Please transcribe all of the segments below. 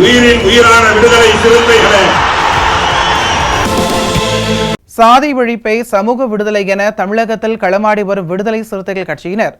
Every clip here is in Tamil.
உயிரின் உயிரான விடுதலை சிறுத்தைகளே, சாதி ஒழிப்பை சமூக விடுதலை என தமிழகத்தில் களமாடி வரும் விடுதலை சிறுத்தைகள் கட்சியினர்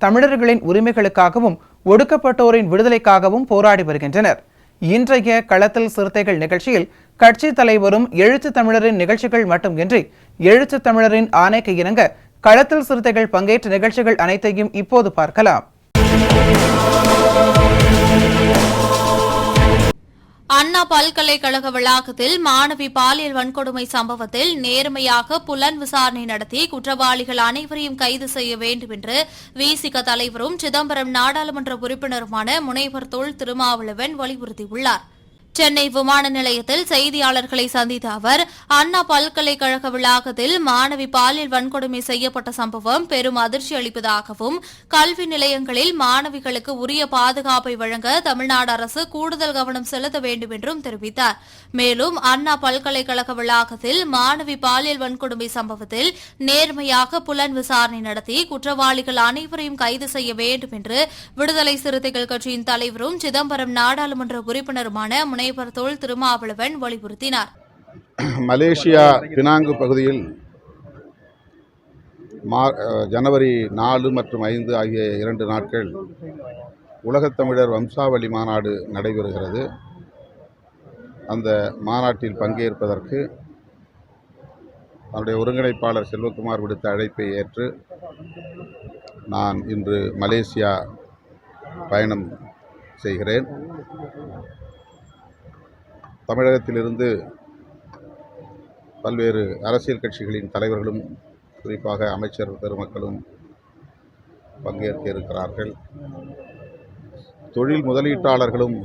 தமிழர்களின் உரிமைகளுக்காகவும் ஒடுக்கப்பட்டோரின் விடுதலைக்காகவும் போராடி வருகின்றனர். இன்றைய களத்தில் சிறுத்தைகள் நிகழ்ச்சியில் கட்சி தலைவரும் எழுத்து தமிழரின் நிகழ்ச்சிகள் மட்டுமின்றி எழுத்து தமிழரின் ஆணைக்கு இணங்க களத்தில் சிறுத்தைகள் பங்கேற்ற நிகழ்ச்சிகள் அனைத்தையும் இப்போது பார்க்கலாம். அண்ணா பல்கலைக்கழக வளாகத்தில் மாணவி பாலியல் வன்கொடுமை சம்பவத்தில் நேர்மையாக புலன் விசாரணை நடத்தி குற்றவாளிகள் அனைவரையும் கைது செய்ய வேண்டும் என்று விசிக தலைவரும் சிதம்பரம் நாடாளுமன்ற உறுப்பினருமான முனைவர் தொல் திருமாவளவன் வலியுறுத்தியுள்ளார். சென்னை விமான நிலையத்தில் செய்தியாளர்களை சந்தித்த அவர், அண்ணா பல்கலைக்கழக வளாகத்தில் மாணவி பாலியல் வன்கொடுமை செய்யப்பட்ட சம்பவம் பெரும் அதிர்ச்சி அளிப்பதாகவும், கல்வி நிலையங்களில் மாணவிகளுக்கு உரிய பாதுகாப்பை வழங்க தமிழ்நாடு அரசு கூடுதல் கவனம் செலுத்த வேண்டும் என்றும் தெரிவித்தார். மேலும் அண்ணா பல்கலைக்கழக வளாகத்தில் மாணவி பாலியல் வன்கொடுமை சம்பவத்தில் நேர்மையாக புலன் விசாரணை நடத்தி குற்றவாளிகள் அனைவரையும் கைது செய்ய வேண்டும் என்று விடுதலை சிறுத்தைகள் கட்சியின் தலைவரும் சிதம்பரம் நாடாளுமன்ற உறுப்பினருமான முனைவர் தொல் திருமாவளவன் வலியுறுத்தினார். மலேசியா பினாங்கு பகுதியில் ஜனவரி 4 மற்றும் 5 ஆகிய 2 நாட்கள் உலகத்தமிழர் வம்சாவளி மாநாடு நடைபெறுகிறது. அந்த மாநாட்டில் பங்கேற்பதற்கு அவருடைய ஒருங்கிணைப்பாளர் செல்வகுமார் விடுத்த அழைப்பை ஏற்று நான் இன்று மலேசியா பயணம் செய்கிறேன். தமிழகத்திலிருந்து பல்வேறு அரசியல் கட்சிகளின் தலைவர்களும் குறிப்பாக அமைச்சர் பெருமக்களும் பங்கேற்க இருக்கிறார்கள். தொழில் முதலீட்டாளர்களும்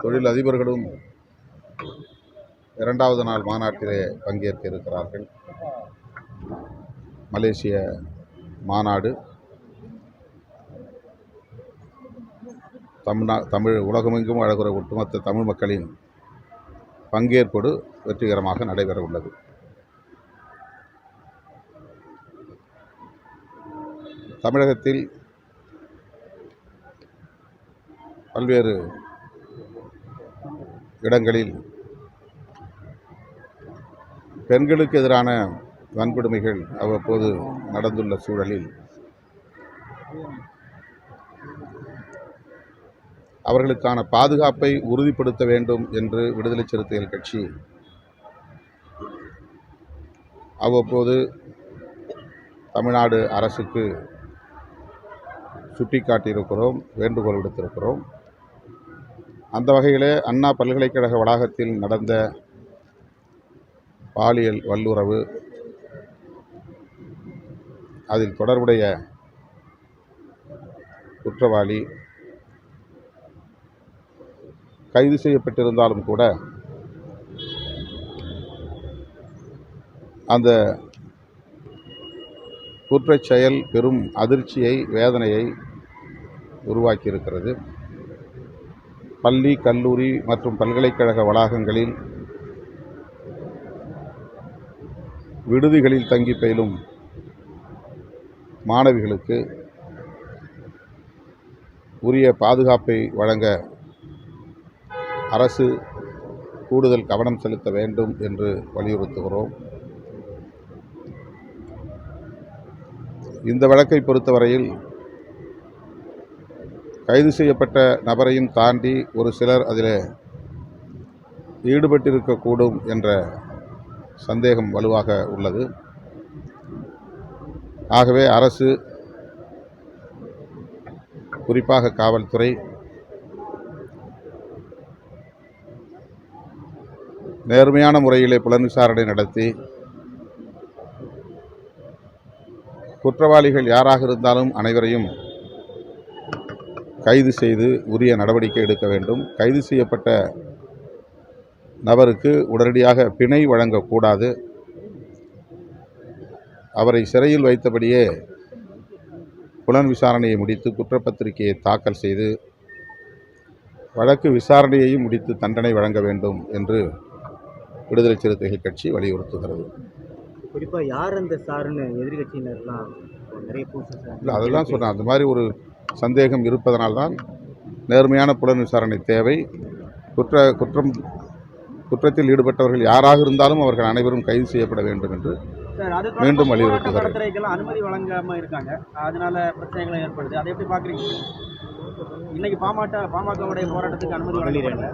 தொழில் அதிபர்களும் 2வது நாள் மாநாட்டிலே பங்கேற்க இருக்கிறார்கள். மலேசிய மாநாடு தமிழ் உலகமெங்கும் அழகுற ஒட்டுமொத்த தமிழ் மக்களின் பங்கேற்போடு வெற்றிகரமாக நடைபெற உள்ளது. தமிழகத்தில் பல்வேறு இடங்களில் பெண்களுக்கு எதிரான வன்கொடுமைகள் அவ்வப்போது நடந்துள்ள சூழலில் அவர்களுக்கான பாதுகாப்பை உறுதிப்படுத்த வேண்டும் என்று விடுதலை சிறுத்தைகள் கட்சி அவ்வப்போது தமிழ்நாடு அரசுக்கு சுட்டிக்காட்டியிருக்கிறோம், வேண்டுகோள் விடுத்திருக்கிறோம். அந்த வகையிலே அண்ணா பல்கலைக்கழக வளாகத்தில் நடந்த பாலியல் வல்லுறவு, அதில் தொடர்புடைய குற்றவாளி கைது செய்யப்பட்டிருந்தாலும் கூட அந்த குற்றச் செயல் பெரும் அதிர்ச்சியை, வேதனையை உருவாக்கியிருக்கிறது. பள்ளி, கல்லூரி மற்றும் பல்கலைக்கழக வளாகங்களில் விடுதிகளில் தங்கி பயிலும் மாணவிகளுக்கு உரிய பாதுகாப்பை வழங்க அரசு கூடுதல் கவனம் செலுத்த வேண்டும் என்று வலியுறுத்துகிறோம். இந்த வழக்கை பொறுத்தவரையில் கைது செய்யப்பட்ட நபரையும் தாண்டி ஒரு சிலர் அதில் ஈடுபட்டிருக்கக்கூடும் என்ற சந்தேகம் வலுவாக உள்ளது. ஆகவே அரசு, குறிப்பாக காவல்துறை நேர்மையான முறையிலே புலன் விசாரணை நடத்தி குற்றவாளிகள் யாராக இருந்தாலும் அனைவரையும் கைது செய்து உரிய நடவடிக்கை எடுக்க வேண்டும். கைது செய்யப்பட்ட நபருக்கு உடனடியாக பிணை வழங்கக்கூடாது. அவரை சிறையில் வைத்தபடியே புலன் விசாரணையை முடித்து குற்றப்பத்திரிகையை தாக்கல் செய்து வழக்கு விசாரணையையும் முடித்து தண்டனை வழங்க வேண்டும் என்று விடுதலை சிறுத்தைகள் கட்சி வலியுறுத்துகிறது. குறிப்பாக யார் அந்த சாருன்னு எதிர்கட்சியினர்லாம் நிறைய இல்லை, அதெல்லாம் சொன்னேன். அந்த மாதிரி ஒரு சந்தேகம் இருப்பதனால்தான் நேர்மையான புலன் விசாரணை தேவை. குற்றத்தில் ஈடுபட்டவர்கள் யாராக இருந்தாலும் அவர்கள் அனைவரும் கைது செய்யப்பட வேண்டும் என்று மீண்டும் வலியுறுத்துகிறேன். அனுமதி வழங்காம இருக்காங்க, அதனால பிரச்சனைகள் ஏற்படுது. அதை எப்படி பாக்குறீங்க? இன்னைக்கு பாமகவுடைய போராட்டத்துக்கு அனுமதி வழங்கல.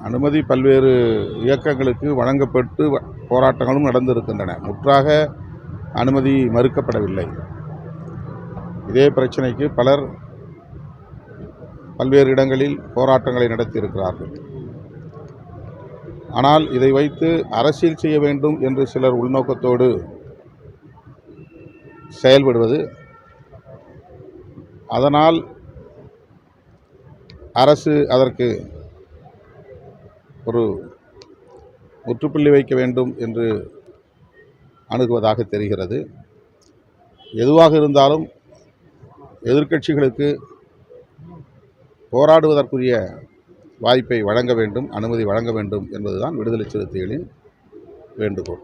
அனுமதி பல்வேறு இயக்கங்களுக்கு வழங்கப்பட்டு போராட்டங்களும் நடந்திருக்கின்றன. முற்றாக அனுமதி மறுக்கப்படவில்லை. இதே பிரச்சனைக்கு பலர் பல்வேறு இடங்களில் போராட்டங்களை நடத்தியிருக்கிறார்கள். ஆனால் இதை வைத்து அரசியல் செய்ய வேண்டும் என்று சிலர் உள்நோக்கத்தோடு செயல்படுவது, அதனால் அரசு அதற்கு ஒரு முற்றுப்புள்ளி வைக்க வேண்டும் என்று அணுகுவதாக தெரிகிறது. எதுவாக இருந்தாலும் எதிர்க்கட்சிகளுக்கு போராடுவதற்குரிய வாய்ப்பை வழங்க வேண்டும், அனுமதி வழங்க வேண்டும் என்பதுதான் விடுதலை சிறுத்தைகளின் வேண்டுகோள்.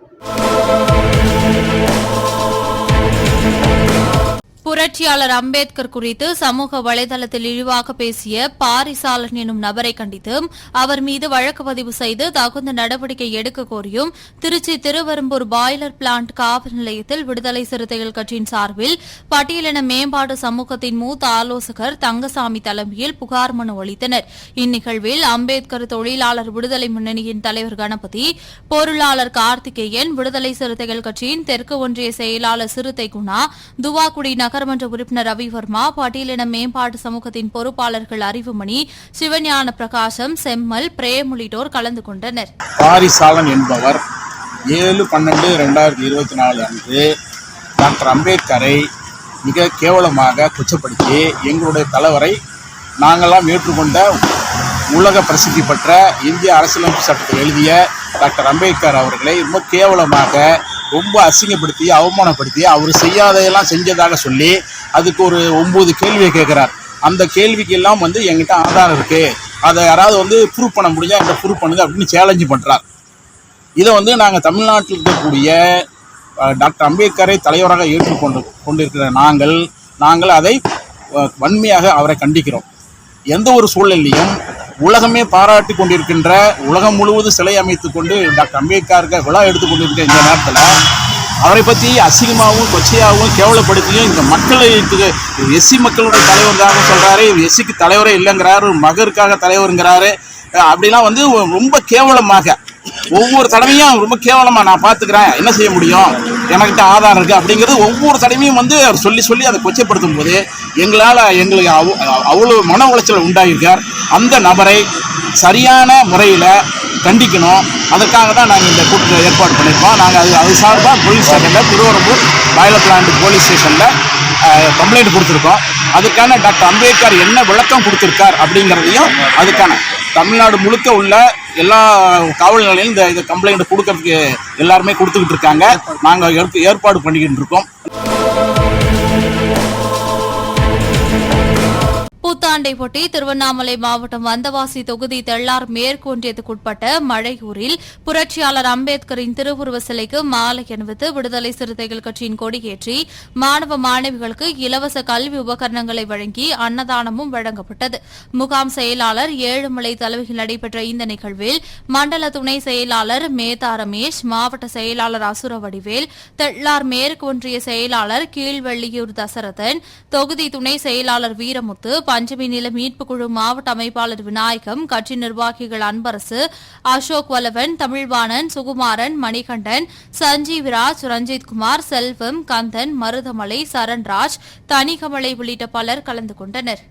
புரட்சியாளர் அம்பேத்கர் குறித்து சமூக வலைதளத்தில் இழிவாக பேசிய பாரிசாலன் எனும் நபரை கண்டித்தும் அவர் மீது வழக்கு பதிவு செய்து தகுந்த நடவடிக்கை எடுக்க கோரியும் திருச்சி திருவெரும்பூர் பாய்லர் பிளான்ட் காவல் நிலையத்தில் விடுதலை சிறுத்தைகள் கட்சியின் சார்பில் பட்டியலின மேம்பாடு சமூகத்தின் மூத்த ஆலோசகர் தங்கசாமி தலைமையில் புகார் மனு அளித்தனர். இந்நிகழ்வில் அம்பேத்கர் தொழிலாளர் விடுதலை முன்னணியின் தலைவர் கணபதி, பொருளாளர் கார்த்திகேயன், விடுதலை சிறுத்தைகள் கட்சியின் தெற்கு ஒன்றிய செயலாளர் சிறுத்தை குணா, துவாக்குடி நகர்மன்ற உறுப்பினர் ரவிவர்மா, பட்டியலின மேம்பாட்டு சமூகத்தின் பொறுப்பாளர்கள் அறிவுமணி, சிவஞான பிரகாசம், செம்மல், பிரேம் உள்ளிட்டோர் கலந்து கொண்டனர். பாரிசாலன் என்பவர் 7/12/2024 அன்று டாக்டர் அம்பேத்கரை மிக கேவலமாக குற்றப்படுத்தி எங்களுடைய தலைவரை நாங்கள்லாம் ஏற்றுக்கொண்ட உலக பிரசித்தி பெற்ற இந்திய அரசியலமைப்பு சட்டத்தை எழுதிய டாக்டர் அம்பேத்கர் அவர்களை ரொம்ப கேவலமாக ரொம்ப அசிங்கப்படுத்தி அவமானப்படுத்தி அவர் செய்யாதையெல்லாம் செஞ்சதாக சொல்லி அதுக்கு ஒரு 9 கேள்வியை கேட்குறார். அந்த கேள்விக்கெல்லாம் எங்கிட்ட ஆதாரம் இருக்குது, அதை யாராவது ப்ரூவ் பண்ண முடிஞ்சா என்கிட்ட ப்ரூவ் பண்ணுங்க அப்படின்னு சேலஞ்சு பண்ணுறார். இதை நாங்கள் தமிழ்நாட்டில் இருக்கக்கூடிய டாக்டர் அம்பேத்கரை தலைவராக கொண்டிருக்கிற நாங்கள் அதை வன்மையாக அவரை கண்டிக்கிறோம். எந்த ஒரு சூழ்நிலையும் உலகமே பாராட்டி கொண்டிருக்கின்ற, உலகம் முழுவதும் சிலை அமைத்துக் கொண்டு டாக்டர் அம்பேத்கருக்கு விழா எடுத்துக்கொண்டிருக்கிற இந்த நேரத்தில் அவரை பற்றி அசிங்கமாகவும் கொச்சையாகவும் கேவலப்படுத்தியும் இந்த மக்களுக்கு எஸ்சி மக்களுடைய தலைவர் தான் சொல்கிறாரு, எஸ்சிக்கு தலைவரே இல்லைங்கிறாரு, மகருக்காக தலைவருங்கிறாரு. அப்படிலாம் ரொம்ப கேவலமாக ஒவ்வொரு தடவையும் ரொம்ப கேவலமாக நான் பார்த்துக்கிறேன், என்ன செய்ய முடியும், எனக்கிட்ட ஆதாரம் இருக்குது அப்படிங்கிறது ஒவ்வொரு தடவையும் அவர் சொல்லி அதை கொச்சைப்படுத்தும் போது எங்களுக்கு அவ்வளோ மன உளைச்சல் உண்டாகியிருக்கார். அந்த நபரை சரியான முறையில் கண்டிக்கணும். அதற்காக தான் நாங்கள் இந்த கூட்டத்தை ஏற்பாடு பண்ணியிருக்கோம். நாங்கள் அது சார்பாக போலீஸ் ஸ்டேஷனில் திருவெரும்பூர் பாய்லர் பிளான்ட் போலீஸ் ஸ்டேஷனில் கம்ப்ளைண்ட் கொடுத்துருக்கோம். அதுக்கான டாக்டர் அம்பேத்கர் என்ன விளக்கம் கொடுத்துருக்கார் அப்படிங்கிறதையும் அதுக்கான தமிழ்நாடு முழுக்க உள்ள எல்லா காவல் நிலையிலும் இந்த கம்ப்ளைண்ட் கொடுக்கறதுக்கு எல்லாருமே கொடுத்துக்கிட்டு இருக்காங்க. நாங்கள் ஏற்பாடு பண்ணிக்கிட்டு இருக்கோம். புத்தாண்டையொட்டி திருவண்ணாமலை மாவட்டம் வந்தவாசி தொகுதி தெள்ளார் மேற்கு ஒன்றியத்துக்குட்பட்ட மழையூரில் புரட்சியாளர் அம்பேத்கரின் திருவுருவ சிலைக்கு மாலை அணிவித்து விடுதலை சிறுத்தைகள் கட்சியின் கொடியேற்றி மாணவ மாணவிகளுக்கு இலவச கல்வி உபகரணங்களை வழங்கி அன்னதானமும் வழங்கப்பட்டது. முகாம் செயலாளர் ஏழுமலை தலைமையில் நடைபெற்ற இந்த நிகழ்வில் மண்டல துணை செயலாளர் மேதா ரமேஷ், மாவட்ட செயலாளர் அசுரவடிவேல், தெள்ளார் மேற்கு ஒன்றிய செயலாளர் கீழ்வெள்ளியூர் தசரதன், தொகுதி துணை செயலாளர் வீரமுத்து, பஞ்சமி நில மீட்புக் குழு மாவட்ட அமைப்பாளர் விநாயகம், கட்சி நிர்வாகிகள் அன்பரசு, அசோக் வல்லவன், தமிழ்வாணன், சுகுமாரன், மணிகண்டன், சஞ்சீவ்ராஜ், ரஞ்சித்குமார், செல்வம், கந்தன், மருதமலை, சரண்ராஜ், தனிகமலை உள்ளிட்ட பலர் கலந்து கொண்டனர்.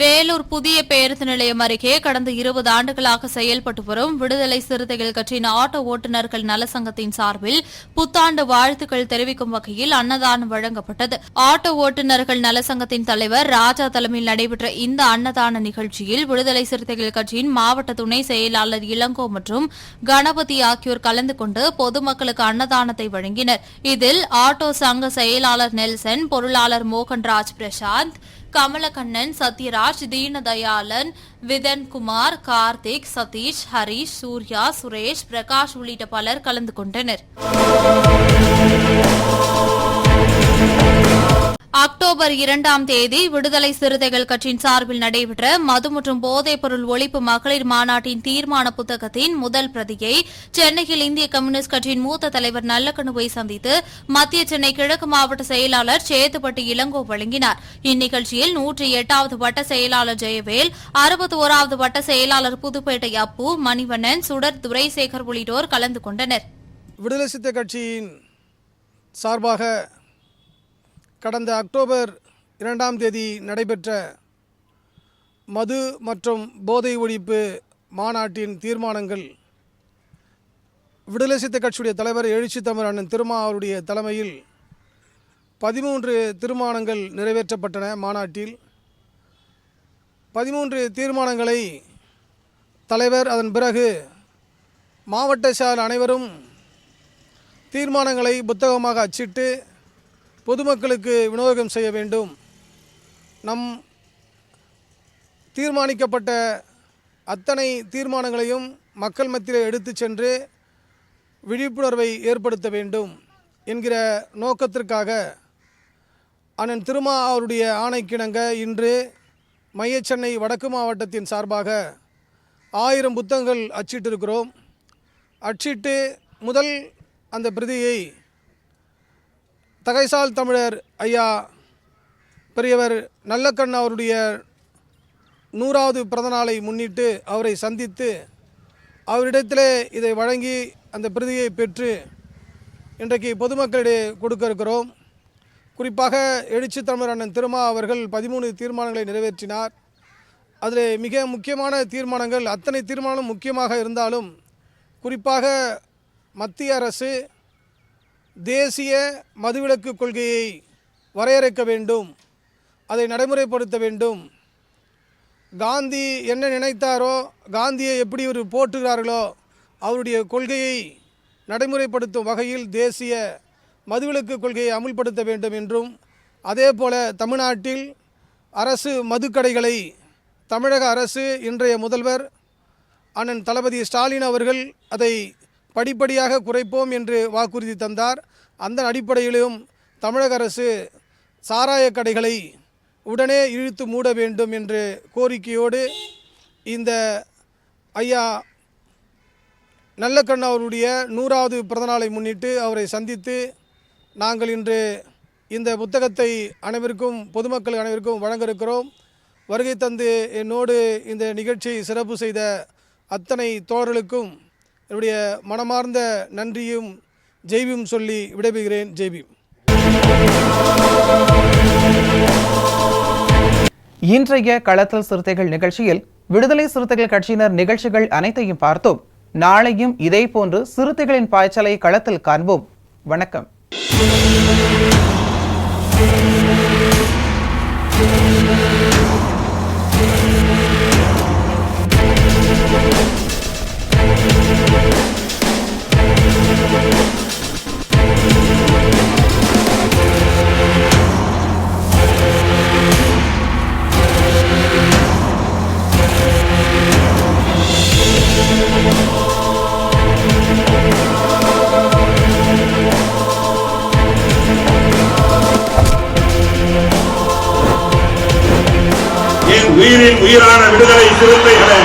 வேலூர் புதிய பேருந்து நிலையம் அருகே கடந்த 20 ஆண்டுகளாக செயல்பட்டு வரும் விடுதலை சிறுத்தைகள் கட்சியின் ஆட்டோ ஓட்டுநர்கள் நலசங்கத்தின் சார்பில் புத்தாண்டு வாழ்த்துக்கள் தெரிவிக்கும் வகையில் அன்னதானம் வழங்கப்பட்டது. ஆட்டோ ஓட்டுநர்கள் நலசங்கத்தின் தலைவர் ராஜா தலைமையில் நடைபெற்ற இந்த அன்னதான நிகழ்ச்சியில் விடுதலை சிறுத்தைகள் கட்சியின் மாவட்ட துணை செயலாளர் இளங்கோ மற்றும் கணபதி ஆகியோர் கலந்து கொண்டு பொதுமக்களுக்கு அன்னதானத்தை வழங்கினர். இதில் ஆட்டோ சங்க செயலாளர் நெல்சன், பொருளாளர் மோகன்ராஜ் பிரசாந்த், கமலக்கண்ணன், சத்யராஜ், தீனதயாளன், விதன்குமார், கார்த்திக், சதீஷ், ஹரிஷ், சூர்யா, சுரேஷ், பிரகாஷ் உள்ளிட்ட பலர் கலந்து கொண்டனர். அக்டோபர் 2ஆம் தேதி விடுதலை சிறுத்தைகள் கட்சியின் சார்பில் நடைபெற்ற மது மற்றும் போதைப் பொருள் ஒழிப்பு மகளிர் மாநாட்டின் தீர்மான புத்தகத்தின் முதல் பிரதியை சென்னையில் இந்திய கம்யூனிஸ்ட் கட்சியின் மூத்த தலைவர் நல்லக்கண்ணுவை சந்தித்து மத்திய சென்னை கிழக்கு மாவட்ட செயலாளர் சேத்துப்பட்டி இளங்கோ வழங்கினார். இந்நிகழ்ச்சியில் 108வது வட்ட செயலாளர் ஜெயவேல், 61வது வட்ட செயலாளர் புதுப்பேட்டை அப்பு, மணிவண்ணன், சுடர் துரைசேகர் உள்ளிட்டோர் கலந்து கொண்டனர். விடுதலை சிறுத்தை கட்சியின் சார்பாக கடந்த அக்டோபர் 2ஆம் தேதி நடைபெற்ற மது மற்றும் போதை ஒழிப்பு மாநாட்டின் தீர்மானங்கள் விடுதலை சிறுத்தை கட்சியுடைய தலைவர் எழுச்சி தமிழ் அண்ணன் திருமா அவருடைய தலைமையில் 13 தீர்மானங்கள் நிறைவேற்றப்பட்டன. மாநாட்டில் 13 தீர்மானங்களை தலைவர் அதன் பிறகு மாவட்ட செயலாளர் அனைவரும் தீர்மானங்களை புத்தகமாக அச்சிட்டு பொதுமக்களுக்கு விநியோகம் செய்ய வேண்டும். நம் தீர்மானிக்கப்பட்ட அத்தனை தீர்மானங்களையும் மக்கள் மத்தியில் எடுத்து சென்று விழிப்புணர்வை ஏற்படுத்த வேண்டும் என்கிற நோக்கத்திற்காக அண்ணன் திருமா அவருடைய ஆணைக்கிணங்க இன்று மையச்சென்னை வடக்கு மாவட்டத்தின் சார்பாக 1000 புத்தகங்கள் அச்சிட்டிருக்கிறோம். அச்சிட்டு முதல் அந்த பிரதியை தகைசால் தமிழர் ஐயா பெரியவர் நல்லக்கண் அவருடைய 100வது பிறந்தநாளை முன்னிட்டு அவரை சந்தித்து அவரிடத்திலே இதை வழங்கி அந்த பிரதியை பெற்று இன்றைக்கு பொதுமக்களிடையே கொடுக்க இருக்கிறோம். குறிப்பாக எழுச்சி தமிழர் அண்ணன் திருமா அவர்கள் 13 தீர்மானங்களை நிறைவேற்றினார். அதில் மிக முக்கியமான தீர்மானங்கள், அத்தனை தீர்மானம் முக்கியமாக இருந்தாலும் குறிப்பாக மத்திய அரசு தேசிய மதுவிலக்கு கொள்கையை வரையறுக்க வேண்டும், அதை நடைமுறைப்படுத்த வேண்டும். காந்தி என்ன நினைத்தாரோ, காந்தியை எப்படி ஒரு போற்றுகிறார்களோ அவருடைய கொள்கையை நடைமுறைப்படுத்தும் வகையில் தேசிய மதுவிலக்கு கொள்கையை அமுல்படுத்த வேண்டும் என்றும், அதே போல தமிழ்நாட்டில் அரசு மதுக்கடைகளை தமிழக அரசு இன்றைய முதல்வர் அண்ணன் தளபதி ஸ்டாலின் அவர்கள் அதை படிப்படியாக குறைப்போம் என்று வாக்குறுதி தந்தார். அந்த அடிப்படையிலும் தமிழக அரசு சாராய கடைகளை உடனே இழுத்து மூட வேண்டும் என்று கோரிக்கையோடு இந்த ஐயா நல்லக்கண் அவருடைய 100வது பிறந்தநாளை முன்னிட்டு அவரை சந்தித்து நாங்கள் இன்று இந்த புத்தகத்தை அனைவருக்கும், பொதுமக்கள் அனைவருக்கும் வழங்க இருக்கிறோம். வருகை தந்து என்னோடு இந்த நிகழ்ச்சியை சிறப்பு செய்த அத்தனை தோழர்களுக்கும் என்னுடைய மனமார்ந்த நன்றியும் ஜெய்பீம் சொல்லி விடைபெறுகிறேன். ஜெய்பீம். இன்றைய களத்தல் சிறுத்தைகள் நிகழ்ச்சியில் விடுதலை சிறுத்தைகள் கட்சியினர் நிகழ்ச்சிகள் அனைத்தையும் பார்த்தோம். நாளையும் இதேபோன்று சிறுத்தைகளின் பாய்ச்சலை களத்தில் காண்போம். வணக்கம். உயிரின் உயிரான விடுதலை சிறுத்தைகளே,